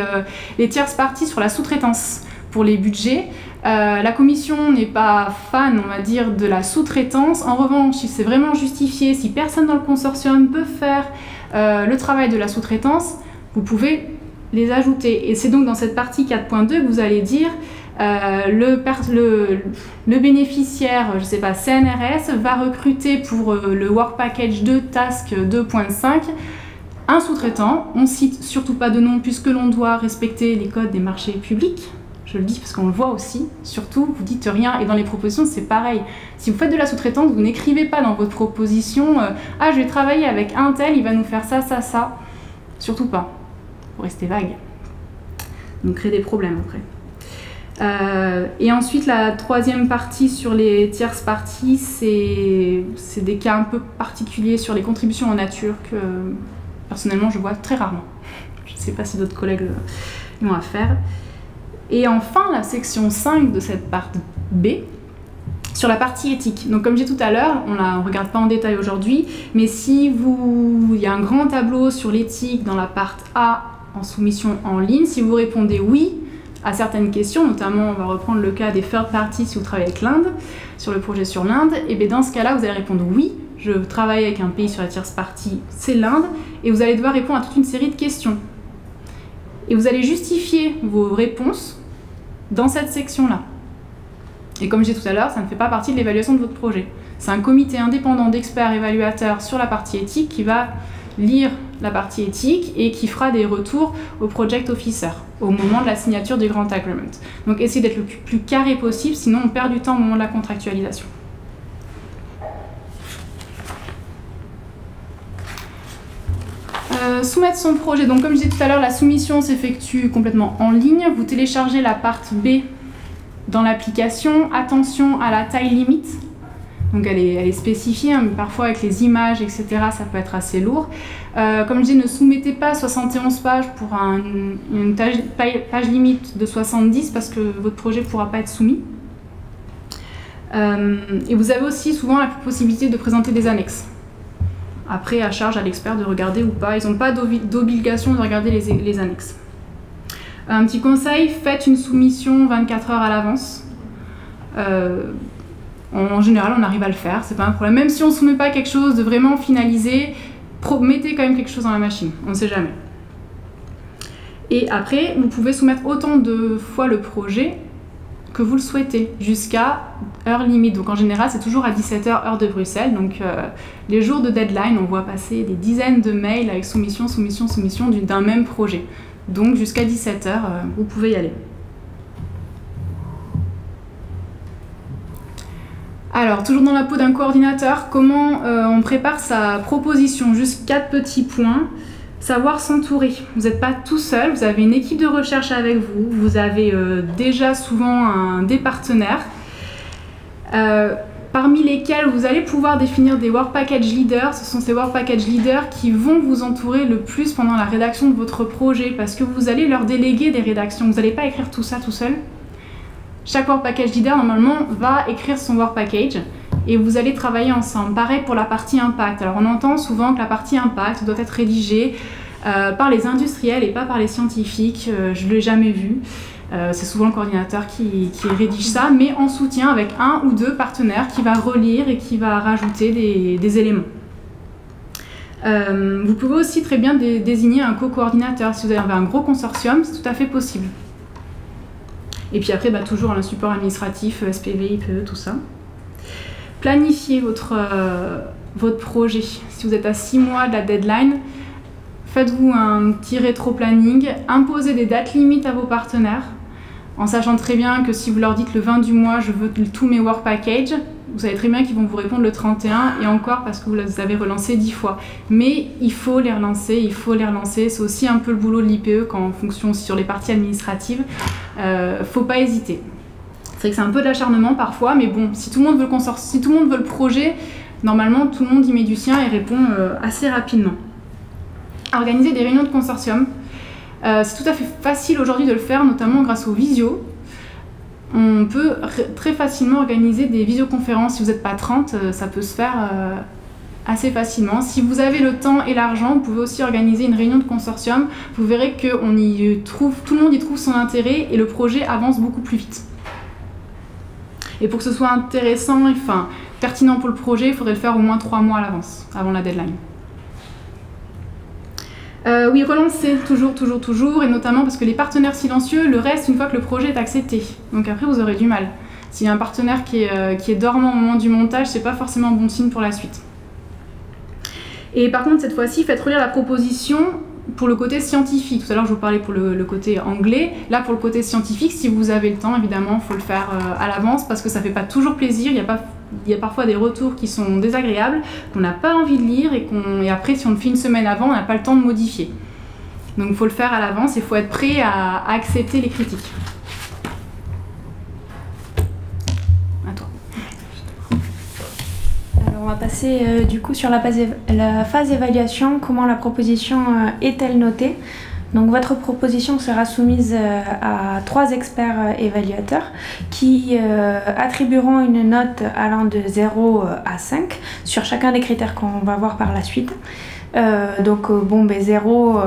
les tierces parties sur la sous-traitance pour les budgets. La commission n'est pas fan, on va dire, de la sous-traitance. En revanche, si c'est vraiment justifié, si personne dans le consortium peut faire le travail de la sous-traitance, vous pouvez les ajouter. Et c'est donc dans cette partie 4.2 que vous allez dire le bénéficiaire, je sais pas, CNRS, va recruter pour le Work Package 2 Task 2.5 un sous-traitant. On cite surtout pas de nom puisque l'on doit respecter les codes des marchés publics. Je le dis parce qu'on le voit aussi. Surtout, vous dites rien. Et dans les propositions, c'est pareil. Si vous faites de la sous-traitance, vous n'écrivez pas dans votre proposition ah, je vais travailler avec un tel, il va nous faire ça, ça, ça. Surtout pas. Faut rester vague. Donc, créer des problèmes après. Et ensuite, la troisième partie sur les tierces parties, c'est des cas un peu particuliers sur les contributions en nature que, personnellement, je vois très rarement. Je ne sais pas si d'autres collègues l'ont à faire. Et enfin, la section 5 de cette partie B, sur la partie éthique. Donc comme j'ai dit tout à l'heure, on ne regarde pas en détail aujourd'hui, mais si il y a un grand tableau sur l'éthique dans la partie A en soumission en ligne, si vous répondez oui à certaines questions, notamment on va reprendre le cas des third parties si vous travaillez avec l'Inde, sur le projet sur l'Inde, et bien dans ce cas-là, vous allez répondre oui, je travaille avec un pays sur la tierce partie, c'est l'Inde, et vous allez devoir répondre à toute une série de questions. Et vous allez justifier vos réponses dans cette section-là. Et comme j'ai dit tout à l'heure, ça ne fait pas partie de l'évaluation de votre projet. C'est un comité indépendant d'experts évaluateurs sur la partie éthique qui va lire la partie éthique et qui fera des retours au project officer au moment de la signature du grant agreement. Donc essayez d'être le plus carré possible, sinon on perd du temps au moment de la contractualisation. Soumettre son projet. Donc comme je disais tout à l'heure, la soumission s'effectue complètement en ligne. Vous téléchargez la partie B dans l'application. Attention à la taille limite. Donc elle est spécifiée, hein, mais parfois avec les images, etc., ça peut être assez lourd. Comme je dis, ne soumettez pas 71 pages pour une page limite de 70 parce que votre projet ne pourra pas être soumis. Et vous avez aussi souvent la possibilité de présenter des annexes. Après, à charge à l'expert de regarder ou pas. Ils n'ont pas d'obligation de regarder les annexes. Un petit conseil, faites une soumission 24 heures à l'avance. En général, on arrive à le faire, c'est pas un problème. Même si on ne soumet pas quelque chose de vraiment finalisé, mettez quand même quelque chose dans la machine, on ne sait jamais. Et après, vous pouvez soumettre autant de fois le projet que vous le souhaitez, jusqu'à heure limite. Donc en général, c'est toujours à 17h, heure de Bruxelles. Donc les jours de deadline, on voit passer des dizaines de mails avec soumission d'un même projet. Donc jusqu'à 17h, vous pouvez y aller. Alors, toujours dans la peau d'un coordinateur, comment on prépare sa proposition? Juste 4 petits points. Savoir s'entourer. Vous n'êtes pas tout seul, vous avez une équipe de recherche avec vous, vous avez déjà souvent des partenaires, parmi lesquels vous allez pouvoir définir des Work Package Leaders. Ce sont ces Work Package Leaders qui vont vous entourer le plus pendant la rédaction de votre projet, parce que vous allez leur déléguer des rédactions, vous n'allez pas écrire tout ça tout seul. Chaque Work Package Leader, normalement, va écrire son Work Package et vous allez travailler ensemble. Pareil pour la partie impact. Alors, on entend souvent que la partie impact doit être rédigée par les industriels et pas par les scientifiques. Je ne l'ai jamais vu. C'est souvent le coordinateur qui rédige ça, mais en soutien avec 1 ou 2 partenaires qui va relire et qui va rajouter des éléments. Vous pouvez aussi très bien désigner un co-coordinateur. Si vous avez un gros consortium, c'est tout à fait possible. Et puis après, toujours un support administratif, SPV, IPE, tout ça. Planifiez votre projet. Si vous êtes à 6 mois de la deadline, faites-vous un petit rétro-planning, imposez des dates limites à vos partenaires, en sachant très bien que si vous leur dites le 20 du mois, je veux tous mes work packages, vous savez très bien qu'ils vont vous répondre le 31, et encore parce que vous les avez relancés 10 fois. Mais il faut les relancer, c'est aussi un peu le boulot de l'IPE quand en fonction sur les parties administratives, faut pas hésiter. C'est vrai que c'est un peu de l'acharnement parfois, mais bon, si tout le monde veut si tout le monde veut le projet, normalement tout le monde y met du sien et répond assez rapidement. Organiser des réunions de consortium, c'est tout à fait facile aujourd'hui de le faire, notamment grâce aux visios. On peut très facilement organiser des visioconférences. Si vous n'êtes pas 30, ça peut se faire assez facilement. Si vous avez le temps et l'argent, vous pouvez aussi organiser une réunion de consortium. Vous verrez que tout le monde y trouve son intérêt et le projet avance beaucoup plus vite. Et pour que ce soit intéressant, pertinent pour le projet, il faudrait le faire au moins 3 mois à l'avance, avant la deadline. Oui, relancer toujours, et notamment parce que les partenaires silencieux le restent une fois que le projet est accepté. Donc après, vous aurez du mal. S'il y a un partenaire qui est dormant au moment du montage, c'est pas forcément un bon signe pour la suite. Et par contre, cette fois-ci, faites relire la proposition pour le côté scientifique. Tout à l'heure, je vous parlais pour le côté anglais. Là, pour le côté scientifique, si vous avez le temps, évidemment, il faut le faire à l'avance parce que ça fait pas toujours plaisir. Il y a parfois des retours qui sont désagréables, qu'on n'a pas envie de lire et après, si on le fait une semaine avant, on n'a pas le temps de modifier. Donc, il faut le faire à l'avance et il faut être prêt à accepter les critiques. À toi.
Alors, on va passer du coup sur la phase évaluation. Comment la proposition est-elle notée? Donc votre proposition sera soumise à 3 experts évaluateurs qui attribueront une note allant de 0 à 5 sur chacun des critères qu'on va voir par la suite. 0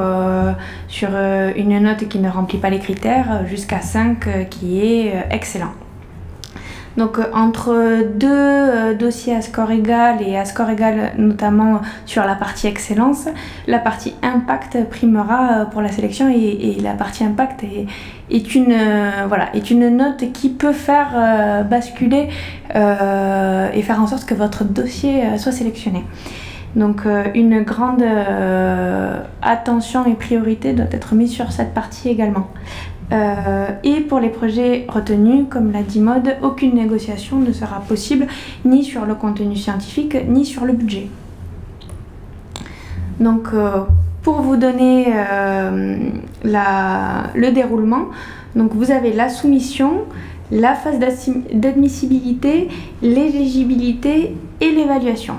sur une note qui ne remplit pas les critères jusqu'à 5 qui est excellent. Donc entre 2 dossiers à score égal et à score égal notamment sur la partie excellence, la partie impact primera pour la sélection et la partie impact est une note qui peut faire basculer et faire en sorte que votre dossier soit sélectionné. Donc une grande attention et priorité doit être mise sur cette partie également. Et pour les projets retenus, comme l'a dit Maud, aucune négociation ne sera possible ni sur le contenu scientifique ni sur le budget. Donc pour vous donner le déroulement, donc vous avez la soumission, la phase d'admissibilité, l'éligibilité et l'évaluation.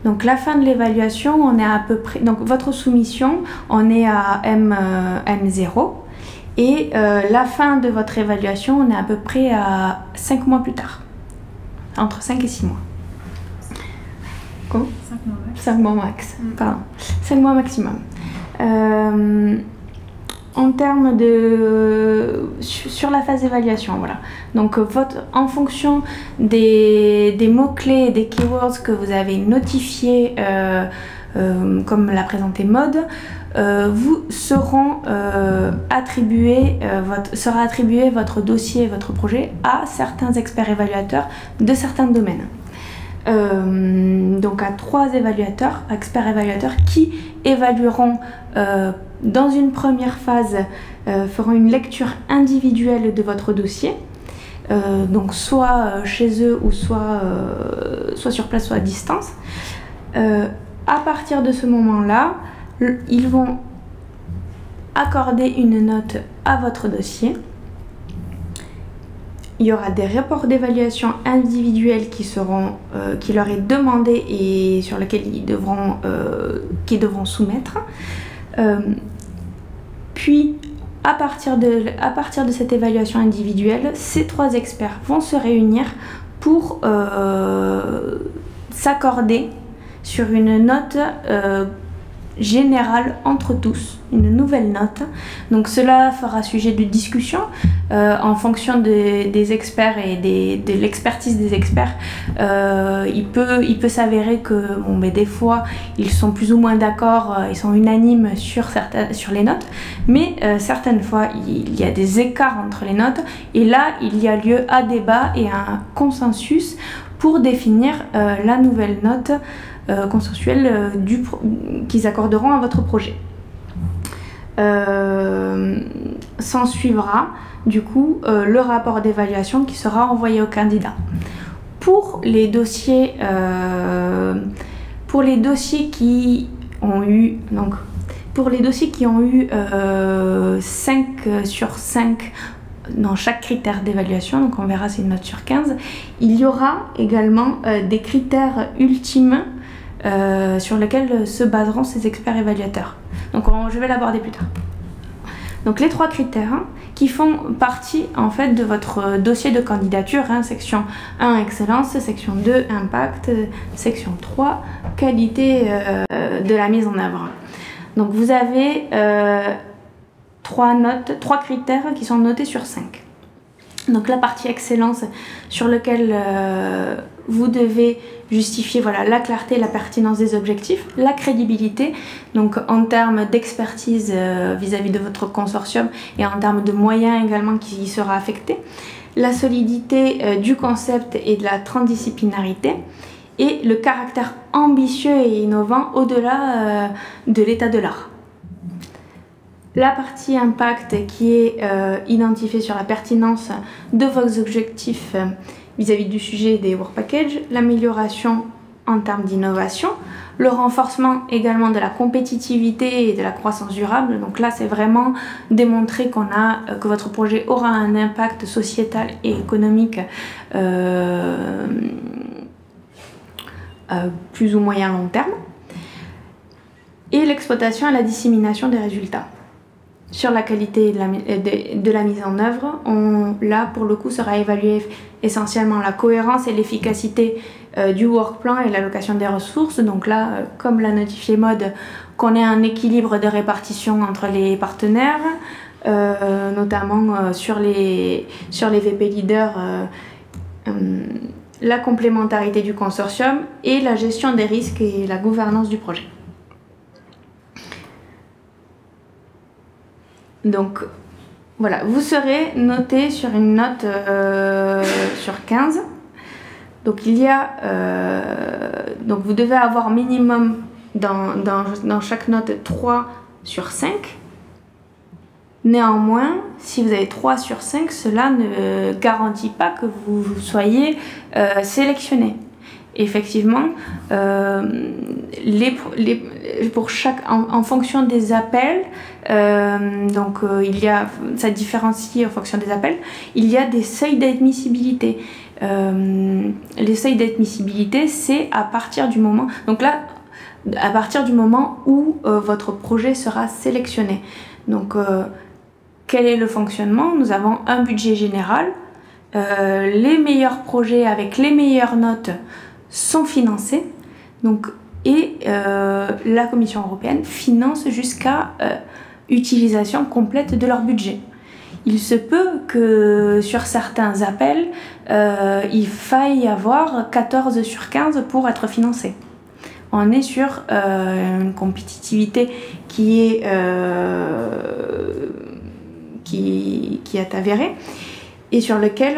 Donc la fin de l'évaluation, on est à peu près, donc votre soumission, on est à M0. Et la fin de votre évaluation, on est à peu près à 5 mois plus tard. Entre 5 et 6 mois. Comment ? 5 mois max. Pardon. 5 mois maximum. En termes de... Sur la phase d'évaluation, voilà. Donc en fonction des mots-clés et des keywords que vous avez notifiés, comme l'a présenté Maud, vous sera attribué votre dossier, votre projet à certains experts évaluateurs de certains domaines. Donc à 3 experts évaluateurs qui évalueront dans une première phase, feront une lecture individuelle de votre dossier, donc soit chez eux ou soit sur place, soit à distance. À partir de ce moment-là, ils vont accorder une note à votre dossier. Il y aura des rapports d'évaluation individuels qui leur est demandé et sur lesquels ils devront soumettre. Puis, à partir de cette évaluation individuelle, ces 3 experts vont se réunir pour s'accorder sur une note générale entre tous, une nouvelle note. Donc cela fera sujet de discussion en fonction des experts et de l'expertise des experts. Il peut s'avérer que des fois ils sont plus ou moins d'accord, ils sont unanimes sur les notes, mais certaines fois il y a des écarts entre les notes et là il y a lieu à débat et à un consensus pour définir la nouvelle note consensuelle qu'ils accorderont à votre projet. S'en suivra du coup le rapport d'évaluation qui sera envoyé au candidat. Pour les dossiers qui ont eu 5 sur 5 dans chaque critère d'évaluation, donc on verra c'est une note sur 15, il y aura également des critères ultimes sur lesquels se baseront ces experts évaluateurs. Donc je vais l'aborder plus tard. Donc les 3 critères qui font partie en fait de votre dossier de candidature, section 1 excellence, section 2 impact, section 3 qualité de la mise en œuvre. Donc vous avez 3 critères qui sont notés sur 5. Donc la partie excellence sur laquelle vous devez justifier la clarté et la pertinence des objectifs, la crédibilité, donc en termes d'expertise vis-à-vis de votre consortium et en termes de moyens également qui y sera affecté, la solidité du concept et de la transdisciplinarité, et le caractère ambitieux et innovant au-delà de l'état de l'art. La partie impact qui est identifiée sur la pertinence de vos objectifs vis-à-vis du sujet des work packages, l'amélioration en termes d'innovation, le renforcement également de la compétitivité et de la croissance durable. Donc là, c'est vraiment démontrer que votre projet aura un impact sociétal et économique plus ou moyen long terme. Et l'exploitation et la dissémination des résultats. Sur la qualité de la mise en œuvre, là pour le coup sera évalué essentiellement la cohérence et l'efficacité du work plan et l'allocation des ressources. Donc là, comme l'a notifié Maud, qu'on ait un équilibre de répartition entre les partenaires, notamment sur les VP leaders, la complémentarité du consortium et la gestion des risques et la gouvernance du projet. Donc voilà, vous serez noté sur une note sur 15. Donc donc vous devez avoir minimum dans chaque note 3 sur 5. Néanmoins, si vous avez 3 sur 5, cela ne garantit pas que vous soyez sélectionné. Effectivement, en fonction des appels, ça différencie en fonction des appels, il y a des seuils d'admissibilité. Les seuils d'admissibilité, c'est à partir du moment, où votre projet sera sélectionné. Donc, quel est le fonctionnement? Nous avons un budget général, les meilleurs projets avec les meilleures notes sont financés, et la Commission européenne finance jusqu'à utilisation complète de leur budget. Il se peut que sur certains appels, il faille avoir 14 sur 15 pour être financé. On est sur une compétitivité qui est avérée, et sur lequel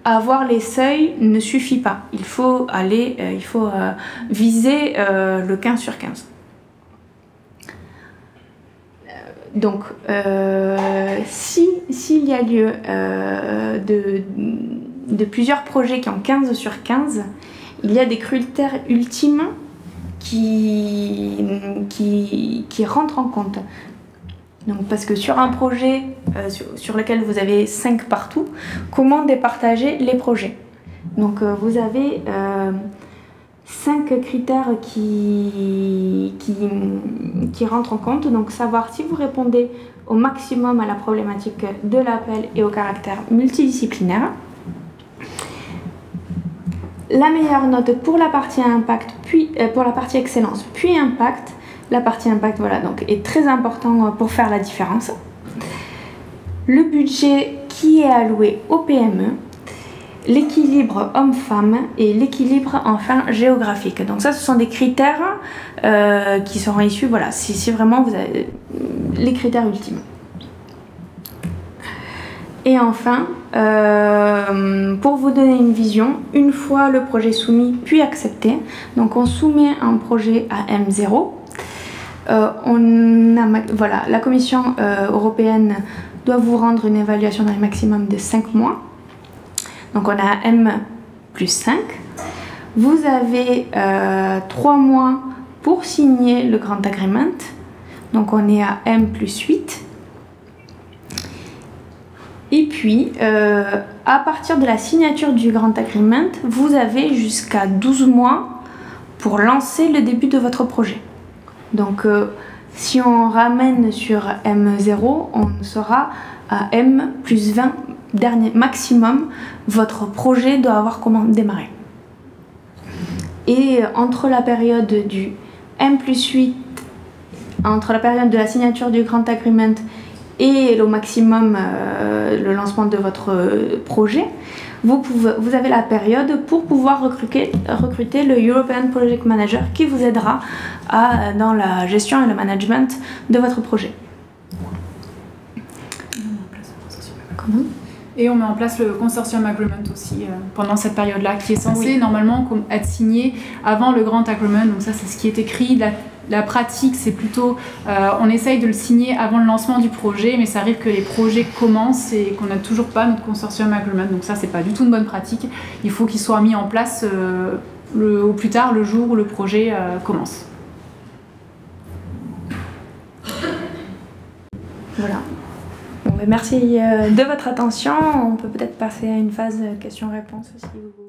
avoir les seuils ne suffit pas. Il faut viser le 15 sur 15. Donc, s'il y a lieu de plusieurs projets qui ont 15 sur 15, il y a des critères ultimes qui rentrent en compte. Donc, parce que sur un projet sur lequel vous avez 5 partout, comment départager les projets? Donc vous avez 5 critères qui rentrent en compte. Donc savoir si vous répondez au maximum à la problématique de l'appel et au caractère multidisciplinaire. la meilleure note pour la partie impact, puis pour la partie excellence, puis impact. La partie impact, voilà, donc est très important pour faire la différence. Le budget qui est alloué au PME, l'équilibre homme-femme et l'équilibre enfin géographique. Donc ça, ce sont des critères qui seront issus, voilà, si vraiment vous avez les critères ultimes. Et enfin, pour vous donner une vision, une fois le projet soumis puis accepté, donc on soumet un projet à M0, voilà, la Commission européenne doit vous rendre une évaluation dans les maximum de 5 mois. Donc on a M plus 5. Vous avez 3 mois pour signer le Grant Agreement. Donc on est à M plus 8. Et puis, à partir de la signature du Grant Agreement, vous avez jusqu'à 12 mois pour lancer le début de votre projet. Donc, si on ramène sur M0, on sera à M plus 20 maximum. Votre projet doit avoir comment démarrer. Et entre la période du M plus 8, entre la période de la signature du Grant Agreement et le maximum, le lancement de votre projet, vous avez la période pour pouvoir recruter le European Project Manager qui vous aidera dans la gestion et le management de votre projet. Comment ?
Et on met en place le Consortium Agreement aussi pendant cette période-là, qui est censé normalement être signé avant le Grant Agreement. Donc ça, c'est ce qui est écrit. La pratique, c'est plutôt, on essaye de le signer avant le lancement du projet, mais ça arrive que les projets commencent et qu'on n'a toujours pas notre Consortium Agreement. Donc ça, c'est pas du tout une bonne pratique. Il faut qu'il soit mis en place au plus tard, le jour où le projet commence.
Voilà. Bon, merci de votre attention. On peut peut-être passer à une phase questions-réponses si vous